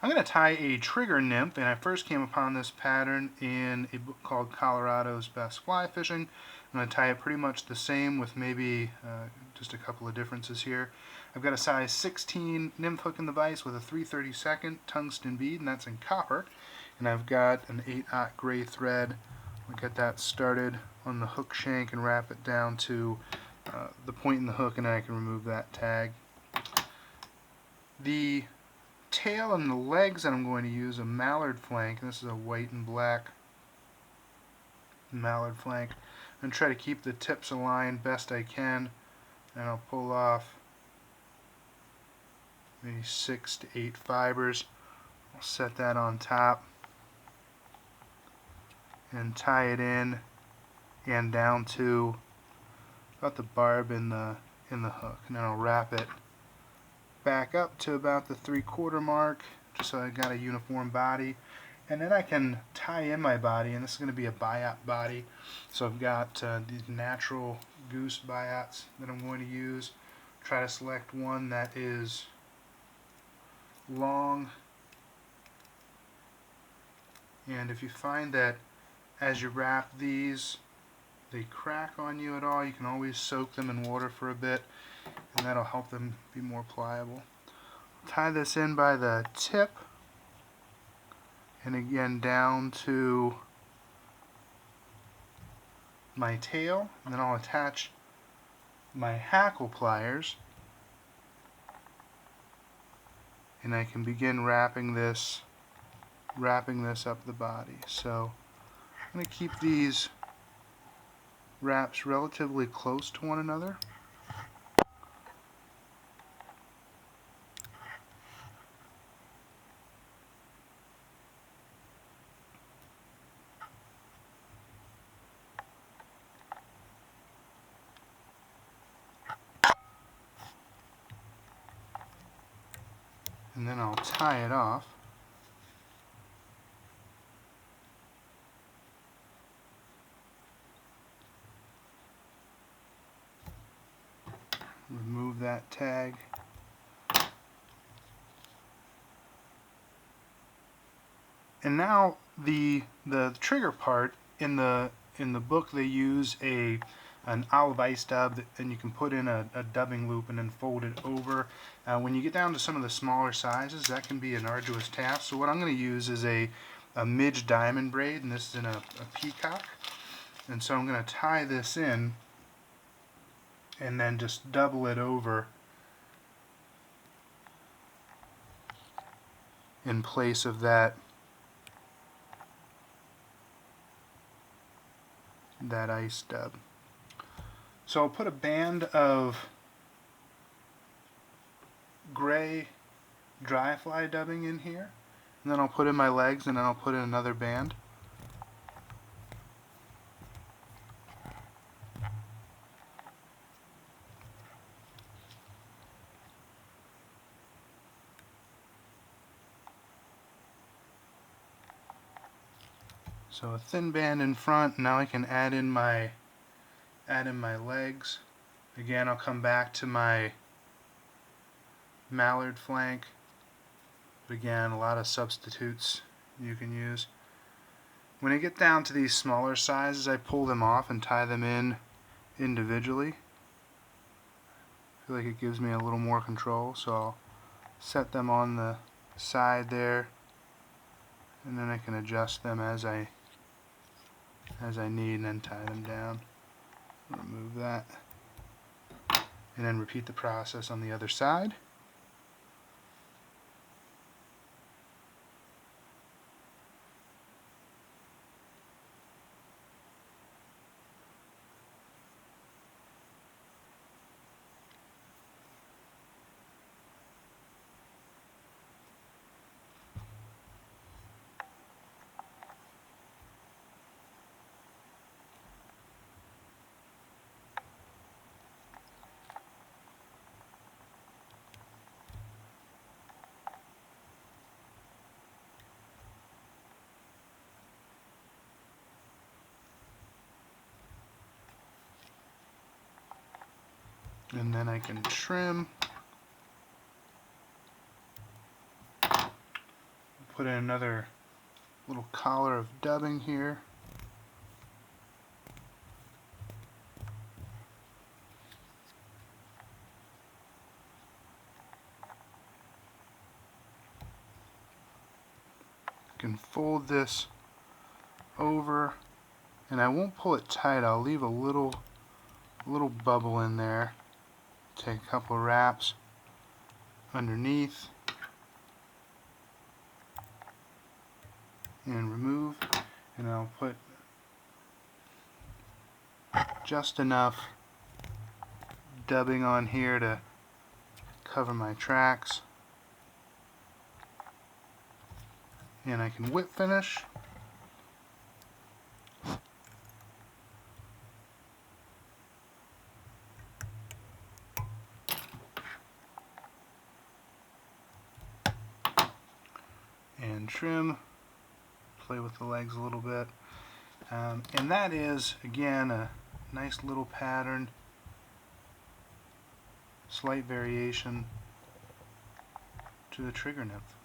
I'm going to tie a trigger nymph, and I first came upon this pattern in a book called Colorado's Best Fly Fishing. I'm going to tie it pretty much the same with maybe just a couple of differences here. I've got a size 16 nymph hook in the vise with a 3/32 tungsten bead, and that's in copper. And I've got an 8/0 gray thread. I'll get that started on the hook shank and wrap it down to the point in the hook, and then I can remove that tag. The tail and the legs that I'm going to use a mallard flank, and this is a white and black mallard flank. I'm going to try to keep the tips aligned best I can, and I'll pull off maybe 6 to 8 fibers. I'll set that on top and tie it in and down to about the barb in the hook, and then I'll wrap it back up to about the 3/4 mark, just so I got a uniform body. And then I can tie in my body, and this is going to be a biot body. So I've got these natural goose biots that I'm going to use. Try to select one that is long, and if you find that as you wrap these they crack on you at all, you can always soak them in water for a bit, and that'll help them be more pliable. Tie this in by the tip, and again down to my tail, and then I'll attach my hackle pliers, and I can begin wrapping this up the body. So I'm going to keep these wraps relatively close to one another. And then I'll tie it off. Remove that tag. And now the trigger part, in the book they use an olive ice dub, and you can put in a dubbing loop and then fold it over. When you get down to some of the smaller sizes, that can be an arduous task. So what I'm going to use is a midge diamond braid, and this is in a peacock. And so I'm going to tie this in and then just double it over in place of that ice dub. So I'll put a band of gray dry fly dubbing in here, and then I'll put in my legs, and then I'll put in another band. So a thin band in front. Now I can add in my legs. Again, I'll come back to my mallard flank. But again, a lot of substitutes you can use. When I get down to these smaller sizes, I pull them off and tie them in individually. I feel like it gives me a little more control, so I'll set them on the side there, and then I can adjust them as I need, and then tie them down. Remove that, and then repeat the process on the other side. And then I can trim put in another little collar of dubbing here. I can fold this over, and I won't pull it tight. I'll leave a little bubble in there. Take a couple wraps underneath and remove, and I'll put just enough dubbing on here to cover my tracks, and I can whip finish. And trim, play with the legs a little bit, and that is again a nice little pattern, slight variation to the trigger nymph.